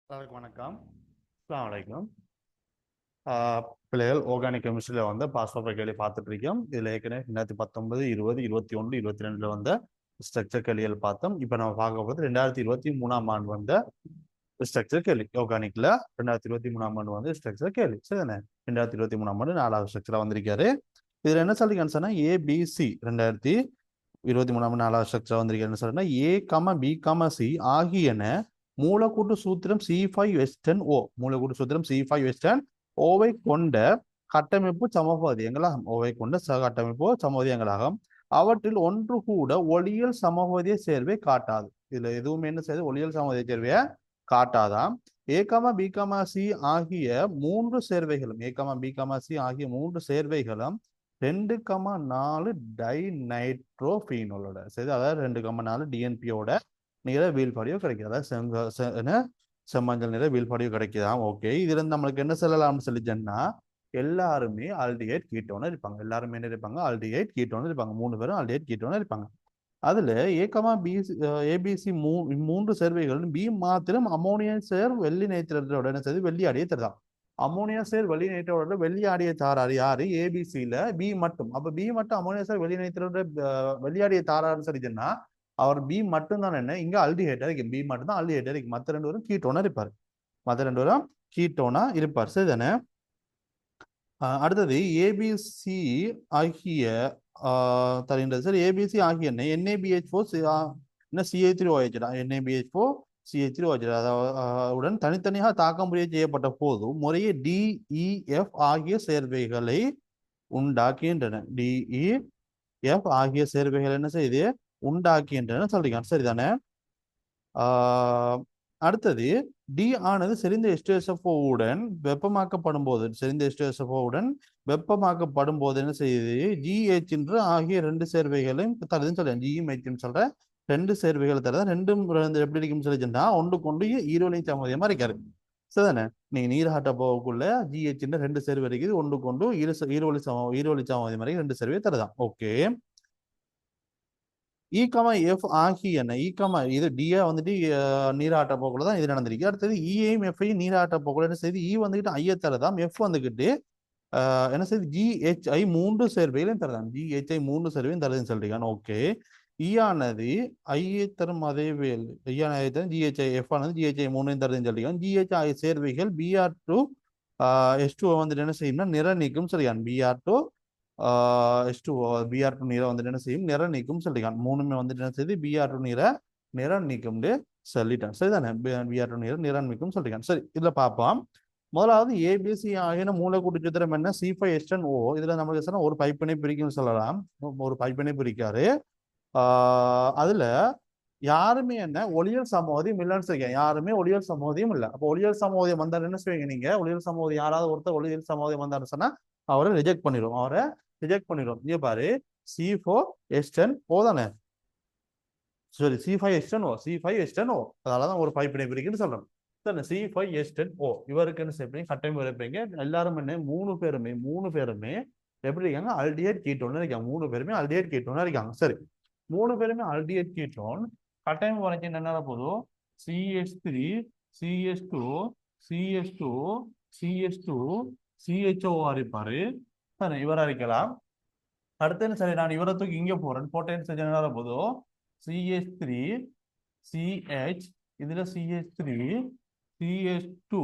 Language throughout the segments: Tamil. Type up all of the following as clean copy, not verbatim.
எல்லாருக்கும் வணக்கம். அஸ்ஸலாமு அலைக்கும். ஆஹ் பிள்ளைகள் ஆர்கானிக் கெமிஸ்ட்ரியில் வந்து பாஸ் பேப்பர் கேள்வி பார்த்துட்டு இருக்கோம். இதில் ஏற்கனவே 2019, 20, 21, 22 வந்த ஸ்ட்ரக்சர் கேள்விகள் பார்த்தோம். இப்போ நம்ம பார்க்க போகிறது 2023ஆம் ஆண்டு வந்த ஸ்ட்ரக்சர் கேள்வி. ஆர்கானிக்ல 2023ஆம் ஆண்டு வந்து ஸ்ட்ரக்சர் கேள்வி சரிதானே. 2023ஆம் ஆண்டு 4வது ஸ்ட்ரக்சராக வந்திருக்காரு. இதில் என்ன சொல்லிருக்கான்னு சொன்னால் ஏபிசி 2023ஆம் 4வது ஸ்ட்ரக்சராக வந்திருக்காருன்னு சொன்னா A, B, C ஆகியன மூலக்கூட்டு சூத்திரம் C5H10O மூலக்கூட்டு சூத்திரம் C5H10Oவை கொண்ட கட்டமைப்பு சமபகுதியங்களாகும். ஓவை கொண்ட கட்டமைப்பு சமபகுதியங்களாகும். அவற்றில் ஒன்று கூட ஒளியியல் சமபகுதிய சேர்வை காட்டாது. இதுல எதுவுமே என்ன செய்யுது, ஒளியியல் சமபகுதிய சேர்வையை காட்டாதாம். A, B, C ஆகிய மூன்று சேர்வைகளும் A, B, C ஆகிய மூன்று சேர்வைகளும் 2,4 டைநைட்ரோபீனோலோட சரி, அதாவது 2,4 டிஎன்பியோட நிற வீழ்படியோ கிடைக்குது. அதாவது செம்மஞ்சள் நிற வீழ்படியோ கிடைக்குதாம். ஓகே, இதுல இருந்து நம்மளுக்கு என்ன சொல்லலாம்னு சொல்லிச்சேன்னா எல்லாருமே ஆல்டிஹைட் கீட்டோன்னு இருப்பாங்க. எல்லாருமே என்ன இருப்பாங்க, ஆல்டிஹைட் கீட்டோன்னு இருப்பாங்க. 3 பேரும் ஆல்டிஹைட் கீட்டோன்னு இருப்பாங்க. அதுல ஏபிசி மூன்று சேர்வைகள் பி மாத்திரம் அமோனியா சேர் வெள்ளி நைட்ரேட்டோட என்ன செய்து வெள்ளி ஆடியை தருதான். அமோனியா சேர் வெள்ளி நைட்ரேட்டோட வெள்ளி ஆடியை தாராரு யாரு, ஏபிசியில பி மட்டும். அப்ப பி மட்டும் அமோனியா சேர் வெள்ளி நைட்ரேட்டோட வெள்ளி ஆடியை தாராருன்னு சொல்லிச்சுன்னா அவர் பி மட்டும் தான் என்ன இங்க அல்டிஹைட்டா இருக்கு. பி மட்டும் தான் அல்டிஹைட்டா இருக்கு. மற்ற ரெண்டு பேரும் கீட்டோனா இருப்பார். மற்ற ரெண்டு பேரும் கீட்டோனா இருப்பார் சரிதானே. அடுத்தது ஏபிசி ஆகிய தருகின்றது சார். ஏபிசி ஆகிய NaBH4 என்ன CH3OH NaBH4 CH3OH உடன் தனித்தனியாக தாக்கம் புரிய செய்யப்பட்ட போது முறையே DEF ஆகிய சேர்வைகளை உண்டாக்குகின்றன. DEF ஆகிய சேர்வைகள் என்ன செய்யுது, உண்டாக்குகின்றன சொல்றீங்க சரிதானே. அடுத்தது டி ஆனது செறிந்த H2SO4 உடன் வெப்பமாக்கப்படும் போது என்ன செய்யுது, GH என்று ஆகிய ரெண்டு சேர்வைகளையும் தருதுன்னு சொல்றேன். GMH சொல்ற ரெண்டு சேர்வைகளை தருது. ரெண்டும் எப்படி இருக்குன்னு சொல்லிச்சுன்னா ஒன்றுக்கு ஒன்று ஈரோலி சமதியமா இருக்காரு சரிதானே. நீங்க நீராட்ட போகக்குள்ள GH ரெண்டு சேர்வை இருக்குது. ஒன்றுக்கு ஒன்று ஈரோலி சமதி மாதிரி ரெண்டு சேர்வை தருதான். ஓகே, F ஆகியன இது டிஏ வந்துட்டு நீராட்ட போக்குள்ள தான் இது நடந்திருக்கு. அடுத்தது இஐயும் எஃப்ஐயும் நீராட்ட போக்குள்ள என்ன செய்து வந்துகிட்டு ஐய தரதாம். எஃப் வந்துகிட்டு என்ன செய்து GHI மூன்று சேர்வைகளையும் தரதாம். GHI மூன்று சேர்வையும் தருதுன்னு சொல்றீங்க. ஓகே, ஆனது ஐயை தரும் அதே வேல் GHI எஃப் ஆனது GHI மூணையும் தருதுன்னு சொல்றீங்க. GHI சேர்வைகள் BR2 H2 வந்துட்டு என்ன செய்யும்னா நிற நீக்கும் சரியான். BR2 BR2 நீரை வந்துட்டு என்ன செய்யும், நிற நீக்கும் சொல்லிட்டான். மூணுமே வந்துட்டு என்ன செய்யுது, BR2 நீரை நிற நீக்கும்னு சொல்லிட்டான் சரிதானே. BR2 நீரை நிற நீக்கும் சொல்லிட்டான். சரி, இதுல பார்ப்போம். முதலாவது ஏபிசி ஆகிய மூலக்கூட்டு சூத்திரம் என்ன, C5H10O. இதுல நம்மளுக்கு சொன்னா ஒரு பைப்பினை பிரிக்கும்னு சொல்லலாம். ஒரு பைப்பினை பிரிக்காரு. அதுல யாருமே என்ன ஒளியல் சமோதியம் இல்லைன்னு சொல்லிக்க. யாருமே ஒளியல் சமோதியம் இல்லை. அப்போ ஒளியல் சமோதியம் வந்தால் என்ன செய்வீங்க நீங்க, ஒளியல் சமோதியம் யாராவது ஒருத்தர் ஒளியல் சமோதியம் வந்தாருன்னு சொன்னா அவரை ரிஜெக்ட் பண்ணிடும். இங்க பாரு, C4H10O தானே, சரி C5H10O. அதனாலதான் ஒரு பைப்பினை பிரிக்குன்னு சொல்றோம். C5H10O இவருக்கு என்ன செய்யப்பீங்க, கட்டையும் இருப்பீங்க. எல்லாரும் என்ன மூணு பேருமே எப்படி இருக்காங்க, அல்டிஹைட் கீட்டோன் இருக்காங்க. மூணு பேருமே அல்டிஹைட் கீட்டோன் இருக்காங்க. சரி, மூணு பேருமே அல்டிஹைட் கீட்டோன் கட்டையும் வரைக்கும் என்ன போதும், CH3 CH2 CH2 CH2 CHO இருப்பாரு. சரி, இவரா இருக்கலாம். அடுத்து என்ன சரி, நான் இவரை தூக்கி இங்க போட்டேன்னு செஞ்ச என்ன போதும், CH3 CH இதுல CH3 CH2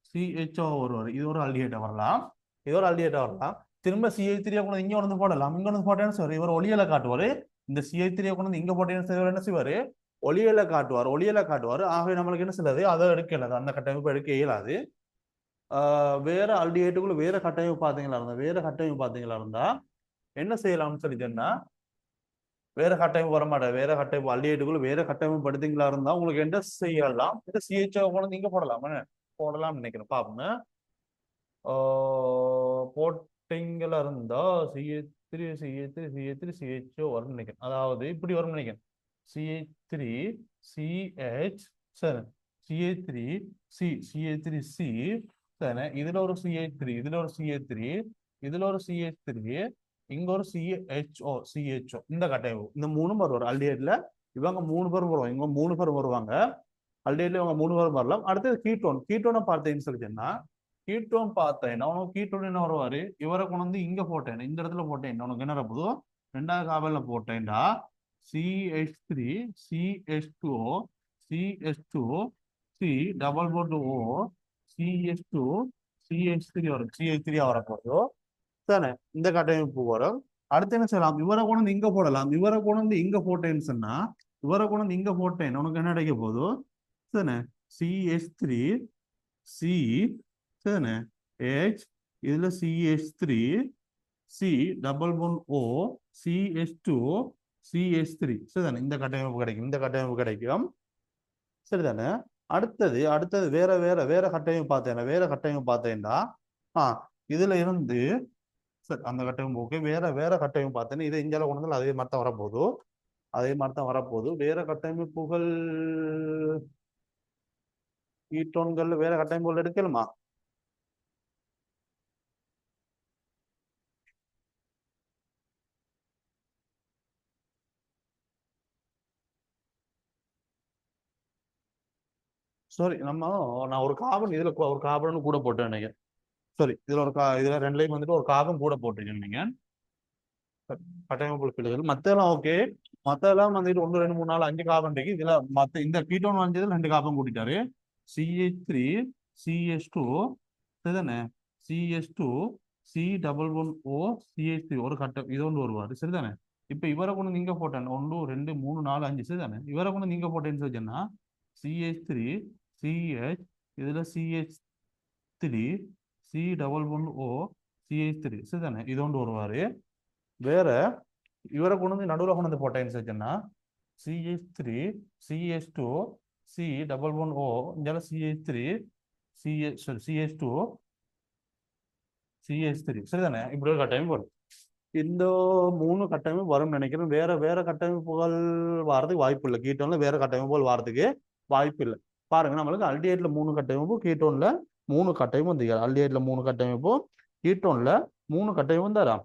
CHO வருவார். இது ஒரு அல்டிஹைட்டா வரலாம். திரும்ப CH3 கொண்டு இங்க வந்து போடலாம். இங்க வந்து போட்டேன்னு சார் இவர் ஒளியலை காட்டுவாரு. இந்த CH3 கொண்டு இங்க போட்டேன்னு சார் என்ன செய்வாரு, ஒளியலை காட்டுவாரு. ஆகவே நம்மளுக்கு என்ன செய்யாது, அதை எடுக்க இயலாது. அந்த கட்டமைப்பு எடுக்க இயலாது. வேற அல்டிஹைட்டுக்குள்ள வேற கட்டமைப்பு பாத்தீங்களா இருந்தா என்ன செய்யலாம்னு சொல்லி சொன்னா, வேற கட்டமைப்பு வரமாட்டாது. வேற கட்டமைப்பு அல்டிஹைட்டுக்குள்ள வேற கட்டமைப்பு படுத்தீங்களா இருந்தா உங்களுக்கு என்ன செய்யலாம், இந்த CHO கொண்டு நீங்க போடலாம்னு நினைக்கிறேன். பாப்போங்க. போட்டிங்களா இருந்தா CH3 வரும்னு நினைக்கிறேன். அதாவது இப்படி வரும்னு நினைக்கிறேன். CH3 CH சரி, CH3C சரி, இதுல ஒரு CH3 இதுல ஒரு CH3 இங்க ஒரு CHO இந்த கட்டமைப்பு. இந்த மூணும் வருவார் அல்டிஹைட்ல. இவங்க மூணு பேரும் வருவாங்க. இவங்க மூணு பேரும் வருவாங்க. அல்டிஹைட்ல அவங்க 3 வரும் வரலாம். அடுத்தது கீட்டோனை பார்த்தேன்னு சொல்லிட்டேன்னா கீட்டோன் பார்த்தேன் உனக்கு கீட்டோன் என்ன வருவாரு, இவரை கொண்டு வந்து இங்க போட்டேன், இந்த இடத்துல போட்டேன், உனக்கு என்ன போதோ ரெண்டாவது காவல்ல போட்டேன்டா CH3 CH2O CH2 C double போட்டு O CH2 CH3 வரும், CH3 வரப்போதோ தானே இந்த கட்டமைப்பு வரும். அடுத்து என்ன செய்யலாம், இவரை கொண்டு வந்து இங்க போடலாம், இவரை கொண்டு வந்து இங்க போட்டேன்னு சொன்னா இவரை கொண்டு வந்து இங்க போட்டேன் உனக்கு என்ன கிடைக்க போதோ தானே CH3 C தானே H இதுல CH3 C double one O CH2 CH3 சரிதானே இந்த கட்டமைப்பு கிடைக்கும், இந்த கட்டமைப்பு கிடைக்கும் சரிதானே. அடுத்தது வேற கட்டமைப்பு பார்த்தேன், வேற கட்டமைப்பு பார்த்தேன்டா இதுல இருந்து சரி அந்த கட்டமைப்பு ஓகே, வேற கட்டமைப்பு பார்த்தேன்னா இதை இந்தியாவில் கொண்டு வந்து அதே மாதிரி தான் வரப்போகுது, அதே மாதிரி தான் வரப்போகுது. வேற கட்டமைப்புகள் கீட்டோன்கள் வேற கட்டமைப்புகள் எடுக்கலுமா? சாரி நான் ஒரு கார்பன் இதுல ஒரு கார்பன் கூட போட்டேன் நினைக்கிறேன். சாரி இதுல ரெண்டுலையும் வந்துட்டு ஒரு கார்பன் கூட போட்டிருக்கேன் நீங்க கட்டமைப்பு பிள்ளைகள். மத்தெல்லாம் ஓகே, மத்தெல்லாம் வந்துட்டு 1 2 3 4 5 கார்பன் இருக்கு. இதுல மத்த இந்த கீட்டோன் வந்ததுல 2 கார்பன் கூட்டிட்டாரு. CH3 CH2 சரிதானே CH2 C double one O CH3 ஒரு கட்டம் இது ஒன்று வருவாரு சரிதானே. இப்ப இவரை கொண்டு நீங்க போட்டேன் 1 2 3 4 5 சரிதானே. இவரை கொண்டு நீங்க போட்டேன்னு சொல்லிச்சேன்னா CH3 CH இதுல CH3 C double one O CH3 சரிதானே இது ஒன்று வருவாரு. வேற இவரை கொண்டு வந்து நடுவில் கொண்டு வந்து போட்டேன்னு சொல்லிச்சேன்னா CH3 CH2 C double one O இங்கே CH3 CH2 CH3 சரிதானே இப்படி ஒரு கட்டமைப்பு வரும். இந்த 3 கட்டமைப்பு வரும்னு நினைக்கிறேன். வேற கட்டமைப்புகள் வாரதுக்கு வாய்ப்பு இல்லை, கீட்டோன்ல வேற கட்டமைப்புகள் வாரதுக்கு வாய்ப்பு இல்லை. பாருங்க நம்மளுக்கு அல்டிஹைட்ல 3 கட்டமைப்பு, கீட்டோன்ல 3 கட்டமைப்பு வந்து அல்டிஹைட்ல 3 கட்டமைப்பு, கீட்டோன்ல 3 கட்டமைப்பு வந்தாரா,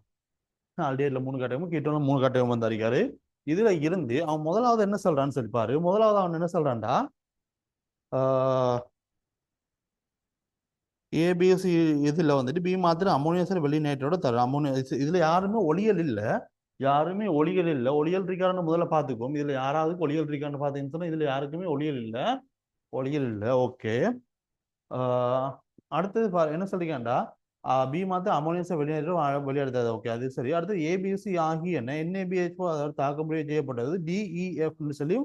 அல்டிஹைட்ல 3 கட்டமைப்பு, கீட்டோன்ல 3 கட்டமைப்பு வந்தாரு. இதுல இருந்து அவன் முதலாவது என்ன சொல்றான்னு சொல்லிப்பாரு. முதலாவது அவன் என்ன சொல்றான்டா ஏபிஎஸ்சி இதுல வந்துட்டு பி மாத்திரம் அமோனியா வெளி நைட்ரோட தரும். அமோனியா இதுல யாருமே ஒளியல் இல்லை, ஒளியல் இருக்காருன்னு முதல்ல பார்த்துக்கோம். இதுல யாராவது ஒளியல் இருக்கான்னு பார்த்தீங்கன்னு சொன்னா இதுல யாருக்குமே ஒளியல் இல்லை. ஓகே, அடுத்தது பாரு என்ன சொல்றீங்கடா பி மாத்திரம் அமோனியா வெளியெடுத்தது. ஓகே அது சரி. அடுத்து ஏபிஎஸ்சி ஆகிய NABH அதாவது தாக்கமுடிய செய்யப்பட்டது DEFன்னு சொல்லி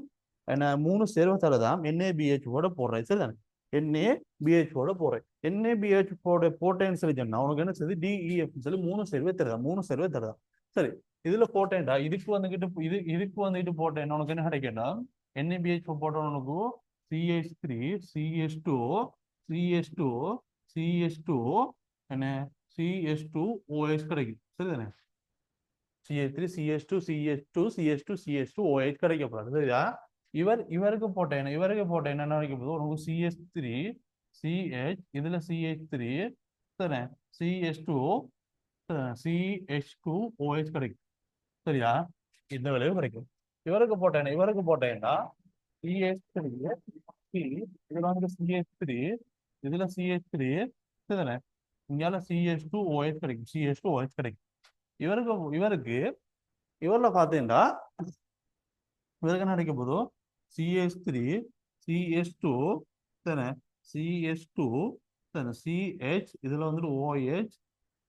என்ன 3 சேர்வை தரதான் NABH போடுறேன் சரிதானே. NABH போடுறேன், NABH போட்டேன்னு சொல்லி சொன்னா உனக்கு என்ன செய்யுது DEF சொல்லி 3 சேர்வை தருதான் சரி. இதுல போட்டேன்டா இதுக்கு வந்துட்டு போட்டேன் உனக்கு என்ன கிடைக்கேன்டா NABH போட்ட உனக்கு CH3 CH2 CH2 CH2 என்ன CH2OH கிடைக்கும் சரிதானே. CH3 CH2 CH2 CH2 CH2OH கிடைக்கப்படாது சரியா. இவருக்கு போட்டேன் என்ன கிடைக்க போகுது உனக்கு CH3 CH இதுல CH3 தானே CH2 CH2OH கிடைக்கும் சரியா. இந்த விளைவு கிடைக்கும். இவருக்கு போட்டேன்னா CH3 இதுல வந்து CH3 இதுல CH3 சரிதானே இங்கால CH2OH கிடைக்கும், CH2OH கிடைக்கும். இவர்ல பார்த்தீங்கன்னா இவருக்கு என்ன கிடைக்க போதும் CH3 CH2 தானே CH2 தானே CH இதுல வந்துட்டு OH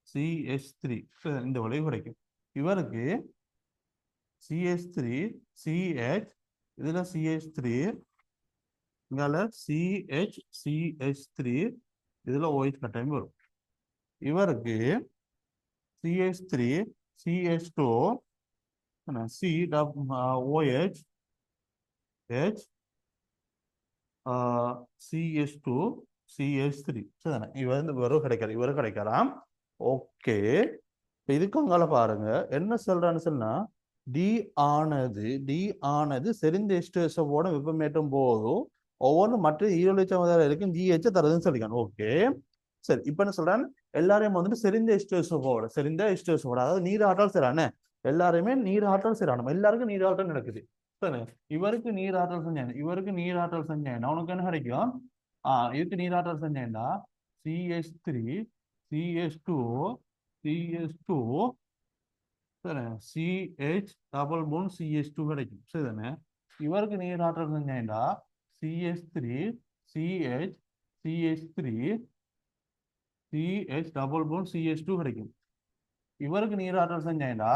CH3 இந்த விளைவு கிடைக்கும். இவருக்கு CH3 CH இதுல CH3 இங்கால CH3 இதுல OH கட்டாயம் வரும். இவருக்கு CH3 CH2 OH H CH2 CH3 சரிதானே இவரு கிடைக்கலாம். ஓகே, இதுக்கு அங்கால பாருங்க என்ன சொல்றான்னு சொன்னா டி ஆனது செறிந்த எஸ்டேஷனோட வெப்பமேற்றும் போதும் ஒவ்வொன்றும் மற்ற ஈரொலிச்சம் இருக்கும் GH தரதுன்னு சொல்லிக்காங்க. ஓகே சரி. இப்ப என்ன சொல்றேன் எல்லாரையும் வந்துட்டு செறிந்த எஸ்டேஷனோட அதாவது நீர் ஆற்றல் செய்றானே எல்லாருமே நீர் ஆற்றல் செய்யறானு, எல்லாருக்கும் நீர் ஆற்றல் நடக்குது. சரி, இவருக்கு நீராற்றல் செஞ்சேன், இவருக்கு நீராற்றல் செஞ்சேன், உனக்கு என்ன கிடைக்கும்? இதுக்கு நீராற்றல் செஞ்சேன்டா CH3 CH2 CH2 சரி CH டபுள் போன் CH2 கிடைக்கும். சரிதானே? இவருக்கு நீராற்றல் செஞ்சேன்டா CH3 CH CH3 CH double phone CH2 கிடைக்கும். இவருக்கு நீராற்றல் செஞ்சேன்டா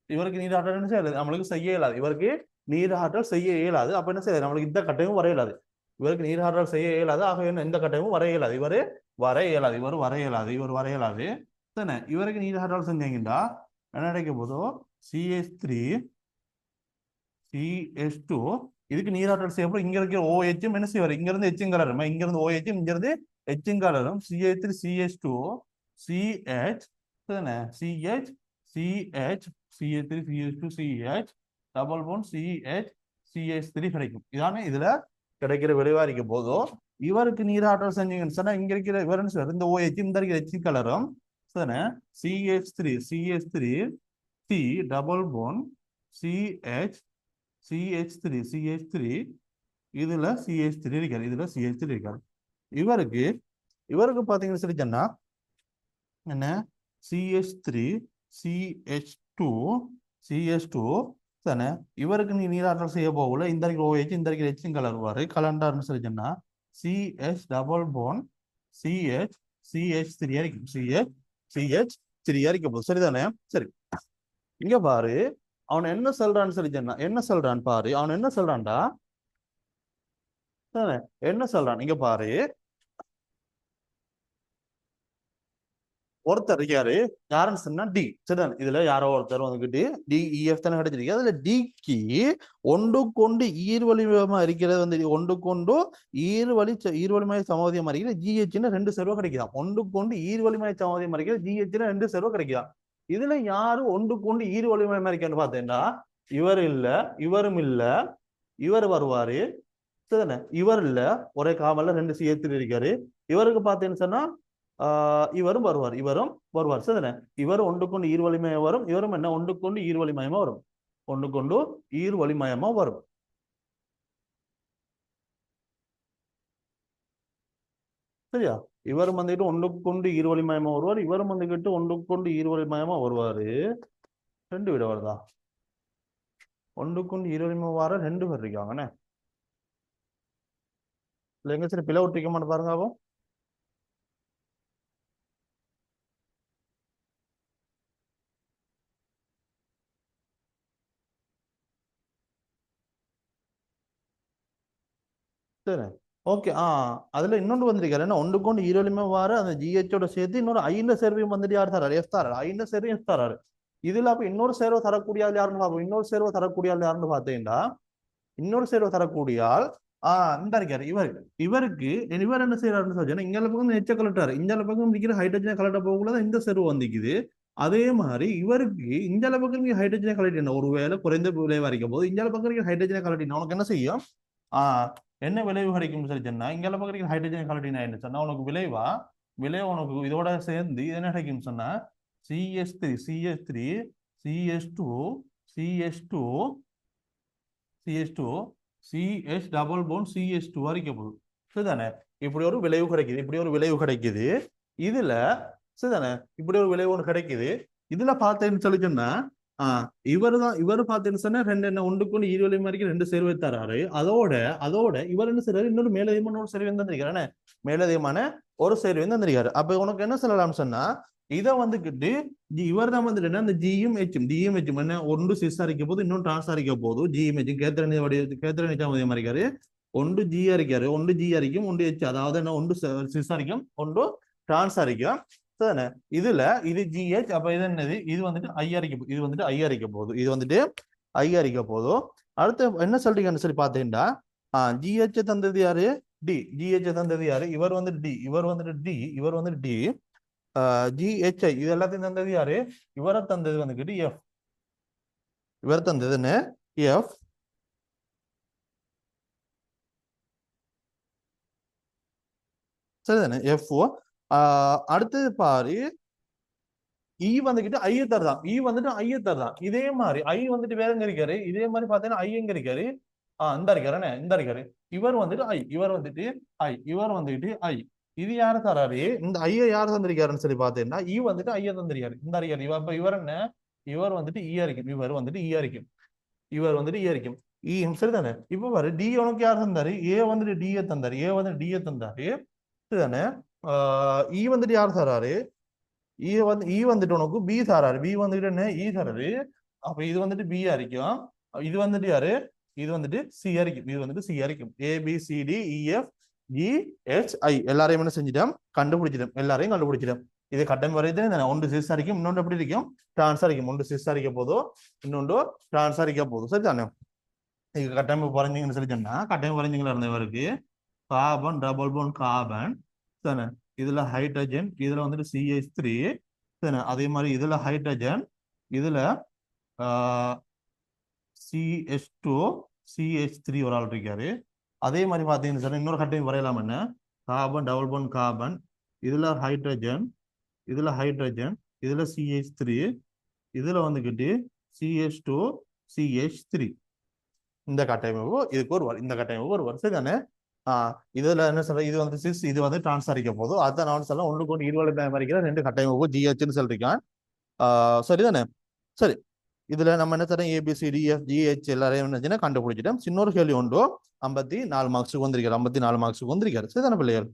இவருக்கு நீராற்றல் என்ன செய்யாது, நம்மளுக்கு செய்ய இயலாது. இவருக்கு நீராற்றல் செய்ய இயலாது. அப்ப என்ன செய்யாது, நம்மளுக்கு இந்த கட்டமும் வர இயலாது. இவருக்கு நீராற்றல் செய்ய இயலாது. ஆக என்ன எந்த கட்டமும் வர இயலாது. இவரு வர இயலாது, இவர் வர இயலாது, இவர் வர இயலாது. தானே? இவருக்கு நீராற்றல் செஞ்சீங்கன்னா என்ன கிடைக்க போதோ CH3 CH2 இதுக்கு நீராற்றல் செய்யப்போ இங்க இருக்கிற OH என்ன செய்வார், இங்க இருந்து எச்சும் கலரும், இங்க இருந்து OH இங்க இருந்து எச்சும் கலரும் CH3 CH2 CH தானே CH CH CH3 CH2 CH double phone CH CH3 கிடைக்கும். இதானே இதுல கிடைக்கிற விளைவா இருக்க போதோ இவருக்கு நீராற்றல் செஞ்சீங்கன்னு சொன்னா இங்க இருக்கிற இவர் என்ன செய்வார், இந்த OH இந்த இருக்கிற எச்சு கலரும் தானே CH3 C double phone CH CH3 இதுல CH3 இருக்காரு, இதுல CH3 இருக்காரு. இவருக்கு இவருக்கு பாத்தீங்கன்னு சொல்லி சொன்னா என்ன CH3 CH2 CH2 தானே? இவருக்கு நீ நீராற்றல் செய்ய போகல இந்த இருக்கிற OH இந்த இருக்கிற எச்சும் கலர் வாரு கலண்டார்னு சொல்லி சொன்னா CH double phone CH CH3 இருக்கும், CH3 இருக்க போகுது. சரிதானே? சரி, இங்க பாரு அவன் என்ன சொல்றான்னு சொல்லி சொன்னா என்ன சொல்றான் பாரு, அவன் என்ன சொல்றான்டா என்ன சொல்றான் இங்க பாரு. ஒருத்தர் இருக்காரு, யாருன்னு சொன்னா டி. சரிதான்? இதுல யாரோ ஒருத்தர் வந்துகிட்டு DEF தானே கிடைச்சிருக்கு. அதுல டிக்கு ஒன்று கொண்டு ஈர்வலிமா இருக்கிறது வந்து ஒன்று கொண்டு ஈர்வலிமய சமோதியம் அறிக்கிறது GH ரெண்டு செர்வம் கிடைக்குதாம். ஒன்று கொண்டு ஈர்வலிமய சமோதியம் அறிக்கிறது GH ரெண்டு செர்வம் கிடைக்குதாம். இதுல யாரு ஒன்று கொண்டு ஈர்வலிமயம் இருக்கேன்னு பார்த்தேன்டா இவர் இல்ல, இவரும் இல்ல, இவர் வருவாரு. சரிதானே? இவர் இல்ல, ஒரே காமல்ல ரெண்டு CH3 இருக்காரு. இவருக்கு பார்த்தேன்னு சொன்னா இவரும் வருவார், இவரும் வருவார். சரிதானே? இவர் ஒன்று கொண்டு ஈர்வலிமயம் வரும், இவரும் என்ன ஒன்று கொண்டு ஈர்வலிமயமா வரும், ஒன்று கொண்டு ஈர்வலிமயமா வரும். சரியா? இவரும் வந்துட்டு ஒன்றுக்கு கொண்டு ஈர்வலிமயமா வருவார், இவரும் வந்துகிட்டு ஒன்றுக்கு கொண்டு ஈர்வலிமயமா வருவாரு. ரெண்டு விட வருதா? ஒன்றுக்கு கொண்டு ஈர்வலிமயம் வர ரெண்டு பேர் இருக்காங்கண்ணே. இல்லைங்க சரி பிளவு ஒட்டிக்க மாட்டேன் பாருங்க. ஆகும் சரி, ஓகே. அதுல இன்னொன்று வந்திருக்காரு என்ன ஒன்று கொண்டு ஈரோலிமே வார அந்த GH சேர்த்து இன்னொரு ஐந்த சேர்வையும் வந்துட்டு யார் தராரு, எஃப் தராரு. ஐந்த சேர்வையும் எஃப் தராரு. இதுல அப்ப இன்னொரு சேர்வை தரக்கூடிய ஆள் யாருன்னு பார்ப்போம். இன்னொரு சேர்வை தரக்கூடிய ஆள் யாருன்னு பார்த்தீங்கன்னா இன்னொரு சேர்வை தரக்கூடிய ஆள் இந்த இருக்காரு இவர். இவருக்கு இவர் என்ன செய்யறாருன்னு சொல்லுங்க, இங்க பக்கம் எச்ச கலட்டாரு, இந்த பக்கம் இருக்கிற ஹைட்ரஜனை கலட்ட போகக்கூடாது, இந்த சேர்வு வந்திக்குது. அதே மாதிரி இவருக்கு இந்த பக்கம் நீங்க ஹைட்ரஜனை கலட்டின ஒருவேளை குறைந்த விளைவா இருக்க போது இந்த பக்கம் இருக்கிற ஹைட்ரஜனை கலட்டினா உனக்கு என்ன செய்யும், என்ன விளைவு கிடைக்கும்னு சொல்லி சொன்னா இங்க பக்கம் இருக்கிற ஹைட்ரஜனை கலட்டினா என்ன சொன்னா உனக்கு விளைவு உனக்கு இதோட சேர்ந்து என்ன கிடைக்கும்னு சொன்னா CH3 CH2 CH2 CH2 CH double phone CH2 வரைக்கும் போகுது. சரிதானே? இப்படி ஒரு விளைவு கிடைக்குது, இப்படி ஒரு விளைவு கிடைக்குது. இதுல சரிதானே இப்படி ஒரு விளைவு ஒன்று கிடைக்குது. இதுல பார்த்தேன்னு சொல்லி சொன்னா இவர் பார்த்தேன்னு சொன்னா ரெண்டு என்ன ஒன்றுக்கு ஒன்று ஈரோலி மாதிரி ரெண்டு சேர்வை தராரு. அதோட இவர் என்ன செய்றாரு, இன்னொரு மேலதிகமான ஒரு சேர்வை தந்திருக்காரு, மேலதிகமான ஒரு சேர்வை தந்திருக்காரு. அப்ப உனக்கு என்ன சொல்லலாம்னு சொன்னா இதை வந்துகிட்டு இவர் தான் வந்துட்டு அந்த ஜியும் ஹெச்சும் என்ன ஒன்று சிஸ் அரிக்க போது இன்னொன்று டிரான்ஸ் அரிக்க போது ஜியும் ஹெச்சும் கேத்திரனி சாமதியம் அரிக்காரு. ஒன்று ஜி அரிக்காரு, ஒன்று ஜி அரிக்கும், ஒன்று ஹெச், அதாவது என்ன ஒன்று சிஸ் அரிக்கும், ஒன்று டிரான்ஸ் அரிக்கும். சரிதானே? இதுல இது GH, அப்ப இது என்னது, இது வந்துட்டு ஐ அரிக்க, இது வந்துட்டு ஐ அரிக்க போகுது, இது வந்துட்டு ஐ அரிக்க போதும். அடுத்து என்ன சொல்றீங்கன்னு சொல்லி பார்த்தீங்கன்னா GH தந்தது யாரு, GH தந்தது யாரு, இவர் வந்துட்டு இவர் வந்துட்டு டி GHI இது எல்லாத்தையும் தந்தது யாரு, இவரை தந்தது வந்துகிட்டு எஃப், இவரை தந்ததுன்னு எஃப். சரிதானே? எஃப். அடுத்தது பாரு இ வந்துகிட்டு ஐய தருதான், இ வந்துட்டு ஐய தருதான். இதே மாதிரி ஐ வந்துட்டு வேற எங்க இருக்காரு, இதே மாதிரி பாத்தீங்கன்னா ஐ எங்க இருக்காரு, இந்த இருக்காரு, இந்த இருக்காரு. இவர் வந்துட்டு ஐ, இவர் வந்துட்டு ஐ, இவர் வந்துட்டு ஐ. இது யாரு தராரு, இந்த ஐய யார் தந்திருக்காருன்னு சொல்லி பாத்தீங்கன்னா இ வந்துட்டு ஐய தந்திருக்காரு. இந்த இருக்காரு இவர். இப்ப இவர் என்ன, இவர் வந்துட்டு ஈ அரிக்கும், இவர் வந்துட்டு ஈ அரிக்கும், இவர் வந்துட்டு ஈ அரிக்கும். ஈ சரிதானே. இப்ப பாரு டி உனக்கு யார் தந்தாரு, ஏ வந்துட்டு டிஏ தந்தாரு, ஏ வந்துட்டு டிஏ தந்தாரு. சரிதானே. இ வந்துட்டு யார் தராரு, இ வந்துட்டு உனக்கு பி தராரு, பி வந்துட்டு என்ன இ தராரு. அப்ப இது வந்துட்டு பி அரிக்கும், இது வந்துட்டு யாரு, இது வந்துட்டு சி அரிக்கும், இது வந்துட்டு சி அரிக்கும். ABCDEF GHI எல்லாரையும் என்ன செஞ்சிட்டோம், கண்டுபிடிச்சிட்டோம், எல்லாரையும் கண்டுபிடிச்சிட்டோம். இது கட்டம் வரையுது. ஒன்று சிஸ் அரிக்கும், இன்னொன்று எப்படி இருக்கும், டிரான்ஸ் அரிக்கும். ஒன்று சிஸ் அரிக்க போதும், இன்னொன்று டிரான்ஸ் அரிக்க போதும். சரிதானே. இது கட்டமைப்பு வரைஞ்சிங்கன்னு சொல்லி சொன்னா, கட்டமைப்பு வரைஞ்சிங்களா இருந்தவருக்கு கார்பன் டபுள் போன் கார்பன் தானே, இதுல ஹைட்ரஜன், இதுல வந்துட்டு CH3 தானே. அதே மாதிரி இதுல ஹைட்ரஜன், இதுல CH2 CH3 ஒரு ஆள் இருக்காரு. அதே மாதிரி பாத்தீங்கன்னு சொன்னா இன்னொரு கட்டையும் வரையலாம். என்ன, கார்பன் டபுள் போன் கார்பன், இதுல ஹைட்ரஜன், இதுல ஹைட்ரஜன், இதுல CH3, இதுல வந்துகிட்டு CH2 CH3. இந்த கட்டமைப்பு இதுக்கு ஒரு இந்த கட்டமைப்பு ஒரு வரிசை தானே. இதுல என்ன சொல்ற, இது வந்து சிஸ், இது வந்து டிரான்ஸ் அரிக்க போதும். அதான் நான் சொல்ல ஒன்று கொண்டு இருவலை மறிக்கிற ரெண்டு கட்டமைப்பு GHன்னு சொல்லிருக்கான். சரிதானே. சரி, இதுல நம்ம என்ன தரோம், ABCDFGH எல்லாரையும் என்ன கண்டுபிடிச்சிட்டோம். இன்னொரு கேள்வி உண்டு, 54 மார்க்ஸுக்கு வந்திருக்காரு, 54 மார்க்ஸுக்கு வந்திருக்காரு. சரிதானே பிள்ளைகள்.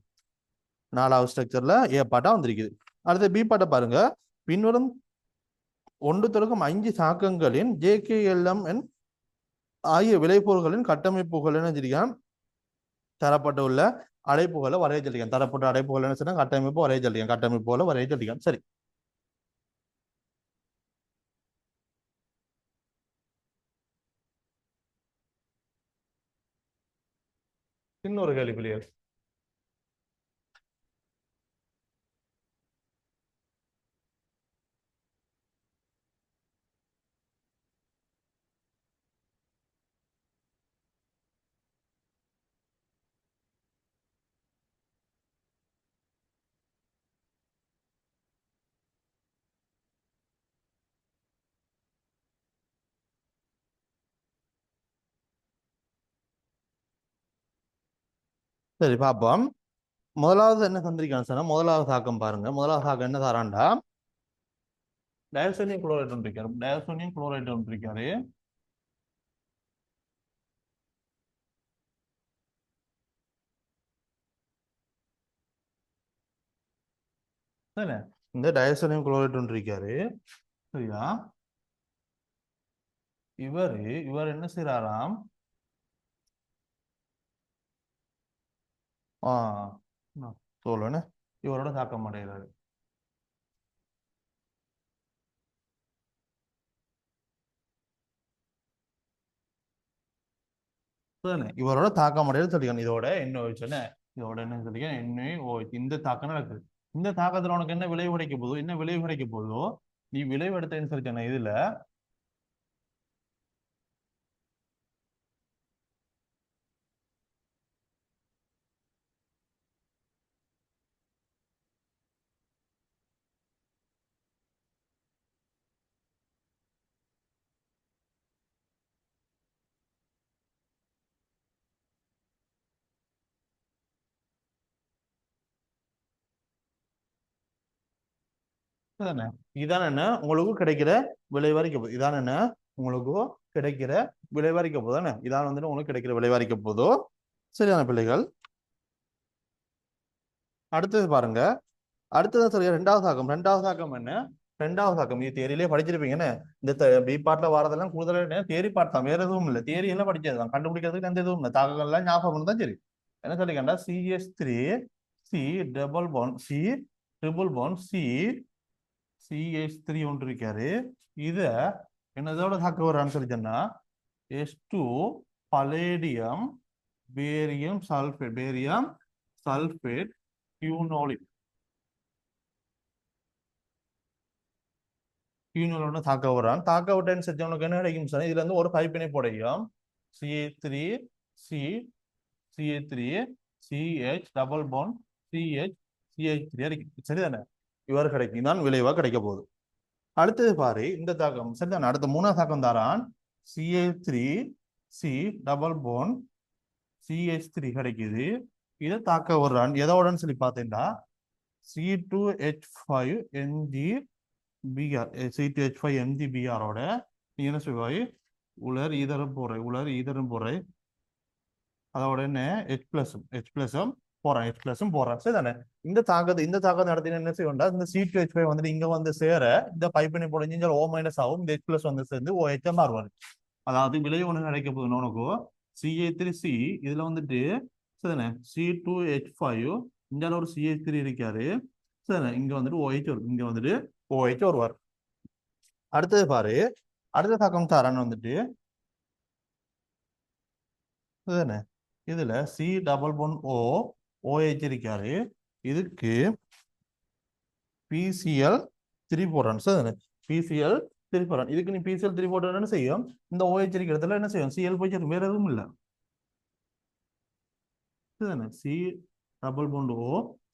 4வது ஸ்ட்ரக்சர்ல ஏ பாட்டா வந்திருக்குது. அடுத்து பி பாட்டை பாருங்க. பின்வரும் 1/5 சாக்கங்களின் JKLMN ஆகிய விளைபொருள்களின் கட்டமைப்புகள் என்ன தெரியும், தரப்பட்டுள்ள அடைப்புகளை வரைய சொல்லிருக்கேன். தரப்பட்ட அடைப்புகள் என்ன சொன்னா கட்டமைப்பு வரைய சொல்லிருக்கேன், கட்டமைப்புகளை வரைய சொல்லிருக்கேன். சரி, இன்னொரு கேள்வி பிள்ளைகள். சரி பாப்போம். முதலாவது என்ன தந்திருக்கான்னு சொன்னா, முதலாவது தாக்கம் பாருங்க. முதலாவது தாக்கம் என்ன தரான்டா, டயசோனியம் குளோரைட் இருக்காரு, டயசோனியம் குளோரைட் இருக்காரு. இந்த டயசோனியம் குளோரைட் இருக்காரு. சரியா. இவர் என்ன செய்யறாராம், சொல்லுன்னு இவரோட தாக்கம் அடைகிறாரு. இவரோட தாக்கம் அடைகிறது சொல்லிக்கணும். இதோட என்ன வச்சுன்னு, இதோட என்ன சொல்லிக்க என்ன, இந்த தாக்கம் நடக்குது. இந்த தாக்கத்துல உனக்கு என்ன விளைவு கிடைக்க போதோ, என்ன விளைவு கிடைக்க போதோ, நீ விளைவு எடுத்தேன்னு சொல்லிக்கணும். இதுல இதானே, இதான என்ன உங்களுக்கு கிடைக்கிற விளைவாரிக்க போகுது. இதான என்ன உங்களுக்கு கிடைக்கிற விளைவாரிக்க போகுது தானே. இதான் வந்துட்டு உங்களுக்கு கிடைக்கிற விளைவாரிக்க போதோ. சரியான பிள்ளைகள். அடுத்தது பாருங்க. அடுத்தது சரியா ரெண்டாவது தாக்கம். ரெண்டாவது தாக்கம் என்ன, ரெண்டாவது தாக்கம் இது தேரியிலே படிச்சிருப்பீங்கன்னு. இந்த பி பார்ட்ல வரதெல்லாம் கூடுதலாக தேரி பார்ட் தான், வேற எதுவும் இல்லை. தேரி எல்லாம் படிச்சதுதான், கண்டுபிடிக்கிறதுக்கு எந்த எதுவும் இல்லை. தாக்கங்கள்லாம் ஞாபகம் தான். சரி, என்ன சொல்லிக்கண்டா, CH3 C double bond C triple bond C CH3 ஒன்று இருக்காரு. இத என்னதோட தாக்க வர்றான்னு சொல்லி சொன்னா, H2 palladium barium sulphate, barium sulphate quinoline, கியூனோலோட தாக்க வர்றான். தாக்க விட்டேன்னு சொல்லி உனக்கு என்ன கிடைக்கும் சார், இதுல இருந்து ஒரு பைப்பினை போடையும் CH3 C CH3 CH double bond CH CH3 கிடைக்கும். சரிதானே. இவர் கிடைக்கும் தான் விளைவா கிடைக்க போகுது. அடுத்தது பாரு இந்த தாக்கம் சரிதான். அடுத்த மூணாவது தாக்கம் தாரான் CH3 C double phone CH3 கிடைக்குது. இதை தாக்க வர்றான் எதோடன்னு சொல்லி பார்த்தீங்கன்னா C2H5 MgBr C2H5 MgBr ஓட நீ என்ன சொல்வாய் உலர் ஈதரும் போற அதோட என்ன H+ம் போறான் சரிதானே. இந்த தாக்கத்தை நடத்தின என்ன செய்யணும்டா இந்த C2H5 வந்துட்டு இங்க வந்து சேர இந்த பைப்பினை பொழிஞ்சு O- ஆகும். இந்த H+ வந்து சேர்ந்து OH மாறுவாரு. அதாவது விலை ஒண்ணு கிடைக்க போகுது உனக்கு CH3C இதுல வந்துட்டு சரிதானே C2H5 இங்க ஒரு CH3 இருக்காரு சரிதானே. இங்க வந்துட்டு OH வரும். இங்க வந்துட்டு OH வருவார். அடுத்தது பாரு அடுத்த தாக்கம் தரன்னு வந்துட்டு இதுதானே இதுல C டபுள் ஒன் OH இருக்காரு. இதுக்கு PCl3 போடுறான் சரிதானே. PCl3 போடுறான். இதுக்கு நீ PCl3 போடுற என்ன செய்யும் இந்த OH இருக்கிற இடத்துல என்ன செய்யும் Cl போய் சேரும். வேற எதுவும் இல்லை சரிதானே. C டபுள் ஒன்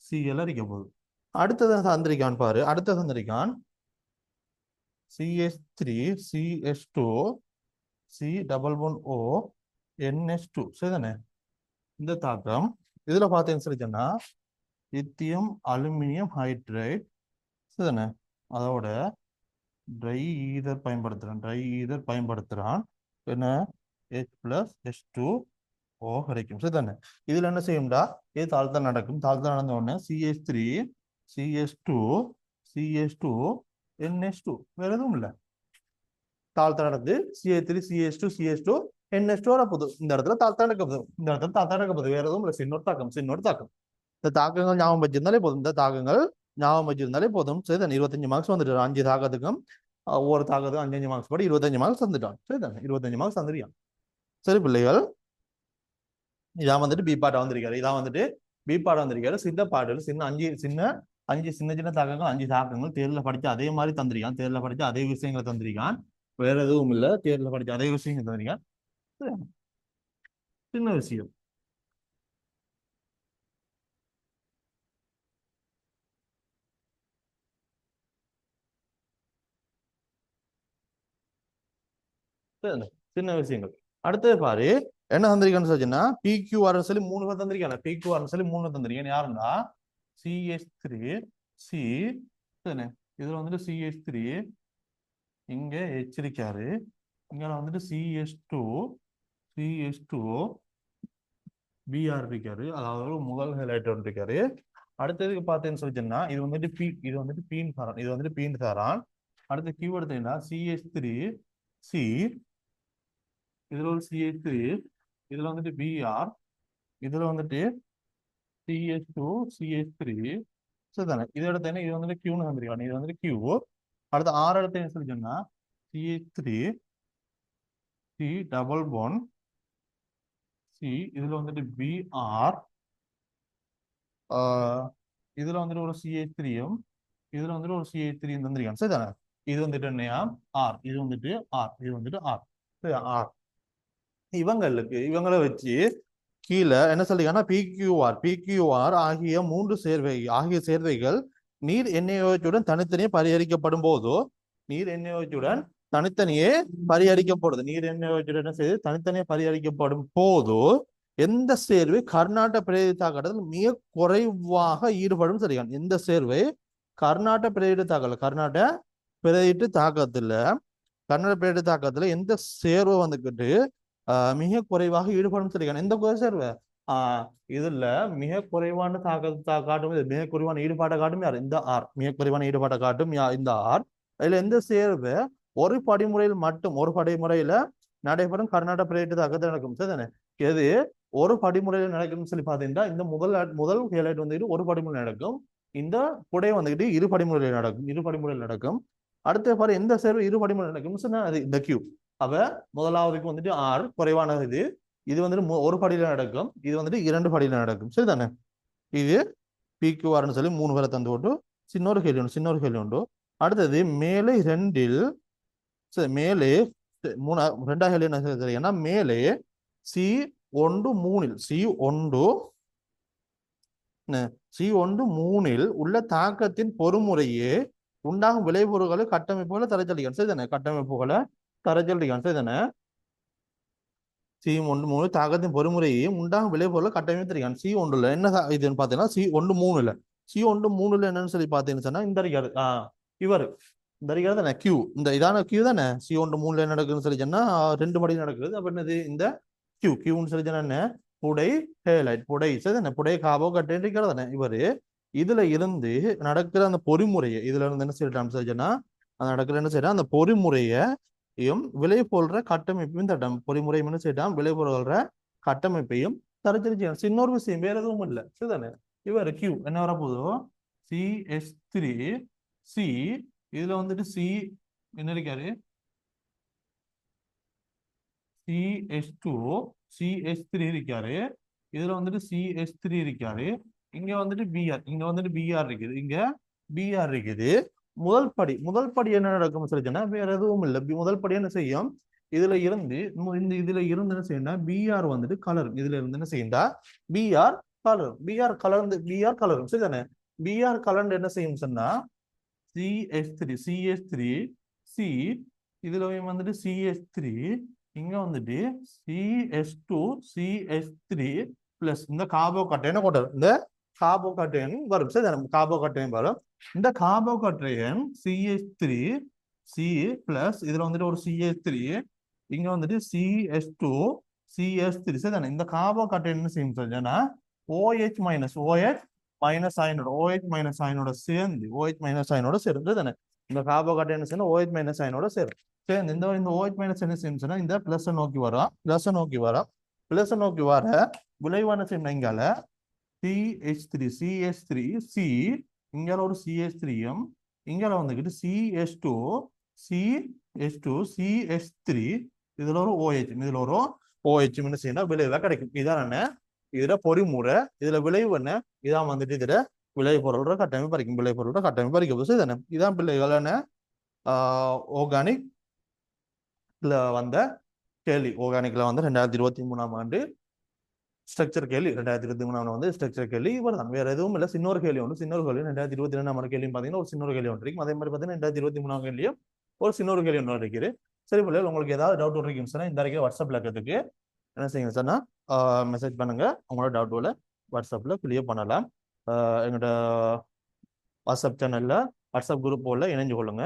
Cl இருக்க போகுது. அடுத்தது தந்திரிக்கான் பாரு. அடுத்த தந்திரிக்கான் CH3 CH2 C double one NH2 சரிதானே. இந்த தாக்கம் இதுல பார்த்தேன்னு சொல்லிச்சேன்னா லித்தியம் அலுமினியம் ஹைட்ரைட் சரிதானே. அதோட ட்ரை ஈதர் பயன்படுத்துறான் என்ன H+H2O கிடைக்கும் சரிதானே. இதுல என்ன செய்யும்டா இது தாழ்த்தல் நடக்கும். தாழ்த்தல் நடந்த உடனே CH3 CH2 CH2 NH2 வேற எதுவும் இல்லை. தாழ்த்தல் நடந்து CH3 CH2 CH2 NH2 வரப்போகுது. இந்த இடத்துல தாழ்த்தல் நடக்க போகுது. வேற எதுவும் இல்லை. சின்னொரு தாக்கம். இந்த தாக்கங்கள் ஞாபகம் வச்சிருந்தாலே போதும் சரிதான். 25 மார்க்ஸ் வந்துட்டு 5 தாக்கத்துக்கும் ஒவ்வொரு தாக்கத்துக்கும் 5 மார்க்ஸ் படி 25 மார்க்ஸ் தந்துட்டான் சரிதான். 25 மார்க்ஸ் தந்துருக்கான். சரி பிள்ளைகள் இதான் வந்துட்டு பி பாட்டா வந்திருக்காரு. சின்ன பாடல் சின்ன தாக்கங்கள் 5 தாக்கங்கள் தேர்ல படிச்சு அதே மாதிரி தந்திருக்கான். தேர்ல படிச்சு அதே விஷயங்களை தந்திருக்கான். வேற எதுவும் இல்ல. தேர்ல படிச்சு அதே விஷயங்கள் தந்திருக்கான். சின்ன விஷயம் சின்ன விஷயங்கள். அடுத்தது பாரு என்ன தந்திருக்கான்னு சொல்லிச்சுன்னா PQR சொல்லி 3 பேர் தந்திருக்காங்க. PQR சொல்லி 3 தந்திருக்கேன். யாருன்னா CH3 C இதுல வந்துட்டு CH3 இங்க H இருக்காரு. இங்க வந்துட்டு CH2 BR இருக்காரு. அதாவது முதல் ஹைலைட் இருக்காரு. அடுத்ததுக்கு பார்த்தேன்னு சொல்லிச்சுன்னா இது வந்துட்டு பீன் சாரான். அடுத்து Q எடுத்தீங்கன்னா CH3 C இதுல ஒரு CH3 இதுல வந்துட்டு BR இதுல வந்துட்டு CH2 CH3 சரிதானே. இது எடுத்தேன்னா இது வந்துட்டு Qன்னு வந்துருக்காங்க. இது வந்துட்டு Q. அடுத்து R எடுத்தேன்னு சொல்லிச்சோம்னா CH3 C double one C இதுல வந்துட்டு BR இதுல வந்துட்டு ஒரு CH3யும் இதுல வந்துட்டு ஒரு CH3 தந்திருக்காங்க சரிதானே. இது வந்துட்டு என்னையா R இது வந்துட்டு R சரி R இவங்களை வச்சு கீழே என்ன சொல்லிருக்காங்கன்னா PQR ஆகிய சேர்வைகள் நீர் NaOH தனித்தனியே பரிகரிக்கப்படும் போது நீர் NaOH தனித்தனியே பரிகரிக்கப்படுது. தனித்தனியே பரிகரிக்கப்படும் போது எந்த சேர்வை கர்நாடக பிரேரித தாக்கத்தில் மிக குறைவாக ஈடுபடும் சரியான். எந்த சேர்வை கர்நாடக பிரேரித தாக்கத்துல எந்த சேர்வை வந்துக்கிட்டு மிக குறைவாக ஈடுபடும் சொல்லிருக்காங்க. எந்த சேர்வை இதுல மிக குறைவான தாக்கத்தை காட்டும். மிக குறைவான ஈடுபாட்டை காட்டும் யார் இந்த R. மிக குறைவான ஈடுபாட்டை காட்டும் இந்த R. அதுல எந்த சேர்வை ஒரு படிமுறையில நடைபெறும் கர்நாடக பிரேரித தாக்கத்தில் நடக்கும் சரிதானே. எது ஒரு படிமுறையில் நடக்கும்னு சொல்லி பாத்தீங்கன்னா இந்த முதல் ஹைலைட் வந்துட்டு ஒரு படிமுறை நடக்கும். இந்த புடை வந்துகிட்டு இரு படிமுறையில் நடக்கும். அடுத்த பாரு எந்த சேர்வு இரு படிமுறை நடக்கும் சொன்னா அது இந்த Q. அப்ப முதலாவதுக்கு வந்துட்டு R குறைவானது. இது வந்துட்டு ஒரு படியில நடக்கும். இது வந்துட்டு 2 படியில நடக்கும் சரிதானே. இது PQRன்னு சொல்லி 3 பேரை தந்து விட்டு சின்னொரு கேள்வி உண்டு. அடுத்தது மேலே 2ல் மேலே 2ஆம் கேள்வி என்ன தெரியும்னா மேலே C1 3ல் உள்ள தாக்கத்தின் பொறுமுறையே உண்டாகும் விளைபொருட்களை கட்டமைப்புகளை தரச்சொல்லிக்கான் சரிதானே கட்டமைப்புகளை தரச்சொல்லிக்கான் சரிதானே C13 தாக்கத்தின் பொறிமுறையையும் உண்டாகும் விளைபொருளை கட்டமைத்திருக்கான் C1ல என்ன இதுன்னு பார்த்தீங்கன்னா C13ல C13ல என்னன்னு சொல்லி பார்த்தீங்கன்னு சொன்னா இந்த இருக்காரு இவர் இந்த இருக்காரு தானே Q இந்த இதான Q தானே C13ல என்ன நடக்குதுன்னு சொல்லி சொன்னா 2 மடங்கு நடக்குது அப்ப என்னது இந்த Qன்னு சொல்லி சொன்னா என்ன புடை ஹேலைட் புடை சரிதானே புடை காபோ கட்டேன் இருக்கிறது தானே இவரு இதுல இருந்து நடக்கிற அந்த பொறிமுறையை இதுல இருந்து என்ன செய்யறான்னு சொல்லி சொன்னா அது நடக்கிற என்ன செய்யறா அந்த பொறிமுறையையும் விளைபொருள்ற கட்டமைப்பையும் தட்டம் பொறிமுறை என்ன செய்யலாம் விளைபொருள்ற கட்டமைப்பையும் தரச்சரிச்சு இன்னொரு விஷயம் வேற எதுவும் இல்லை சரிதானே இவர் Q என்ன வர போதோ CH3 C இதுல வந்துட்டு C என்ன இருக்காரு CH2 CH3 இருக்காரு இதுல வந்துட்டு CH3 இருக்காரு இங்க வந்துட்டு Br இங்க வந்துட்டு Br இருக்குது இங்க Br இருக்குது முதல் படி என்ன நடக்கும் சொல்லிச்சுன்னா வேற எதுவும் இல்லை முதல் படி என்ன செய்யும் இதுல இருந்து என்ன செய்யணும்னா Br வந்துட்டு கலரும் இதுல இருந்து என்ன செய்யுண்டா Br கலரும் சரிதானே Br கலர்ந்து என்ன செய்யும் சொன்னா CH3 C இதுல வந்துட்டு CH3 இங்க வந்துட்டு CH2 CH3 பிளஸ் இந்த கார்போகேட்டையன் கொண்டு வரும் இந்த கார்போகேட்டையன் வரும் சரிதானே கார்போகேட்டையன் வரும் இந்த கார்போகேட்டையன் CH3 C பிளஸ் இதுல வந்துட்டு ஒரு CH3 இங்க வந்துட்டு CH2 CH3 சரிதானே இந்த கார்போகேட்டையன் என்ன செய்யும் சொல்லுன்னா OH மைனஸ் அயனோட சேர்ந்து தானே இந்த கார்போகேட்டையன் என்ன செய்யணும் OH மைனஸ் அயனோட சேரும் சேர்ந்து இந்த OH மைனஸ் என்ன செய்யும் இந்த பிளஸ் நோக்கி வரும் பிளஸ் நோக்கி வர விளைவான செய்யணும் இங்கால CH3 C இங்கால ஒரு CH3யும் இங்கால வந்துக்கிட்டு CH3 இதுல ஒரு OH இதுல ஒரு OH என்ன செய்யணும் விளைவா கிடைக்கும் இதான் என்ன இதுல பொறிமுறை இதுல விளைவு என்ன இதான் வந்துட்டு இதுல விளைபொருளோட கட்டமைப்பு பறிக்கும் விளைபொருளோட கட்டமைப்பு பறிக்கும் சரிதானே இதான் பிள்ளைகள் என்ன ஆர்கானிக்ல வந்த கேள்வி ஆர்கானிக்ல வந்து 2023ஆம் ஆண்டு ஸ்ட்ரக்சர் கேள்வி 2023 வந்து ஸ்ட்ரக்சர் கேள்வி இவர் தான் வேற எதுவும் இல்லை சின்னொரு கேள்வி 2022ஆம் ஆண்டு கேள்வி பார்த்தீங்கன்னா ஒரு சின்னொரு கேள்வி ஒன்று இருக்கும் அதே மாதிரி பார்த்தீங்கன்னா 2023ஆம் கேள்வியும் ஒரு சின்னொரு கேள்வி ஒன்று இருக்குது சரி பிள்ளைகள் உங்களுக்கு ஏதாவது டவுட் இருக்குன்னு சொன்னா இந்த வரைக்கும் வாட்ஸ்அப்ல இருக்கிறதுக்கு என்ன செய்யுங்க சொன்னா மெசேஜ் பண்ணுங்க உங்களோட டவுட்ல வாட்ஸ்அப்ல கிளியர் பண்ணலாம் எங்களோட வாட்ஸ்அப் சேனல்ல வாட்ஸ்அப் குரூப் போல இணைஞ்சு கொள்ளுங்க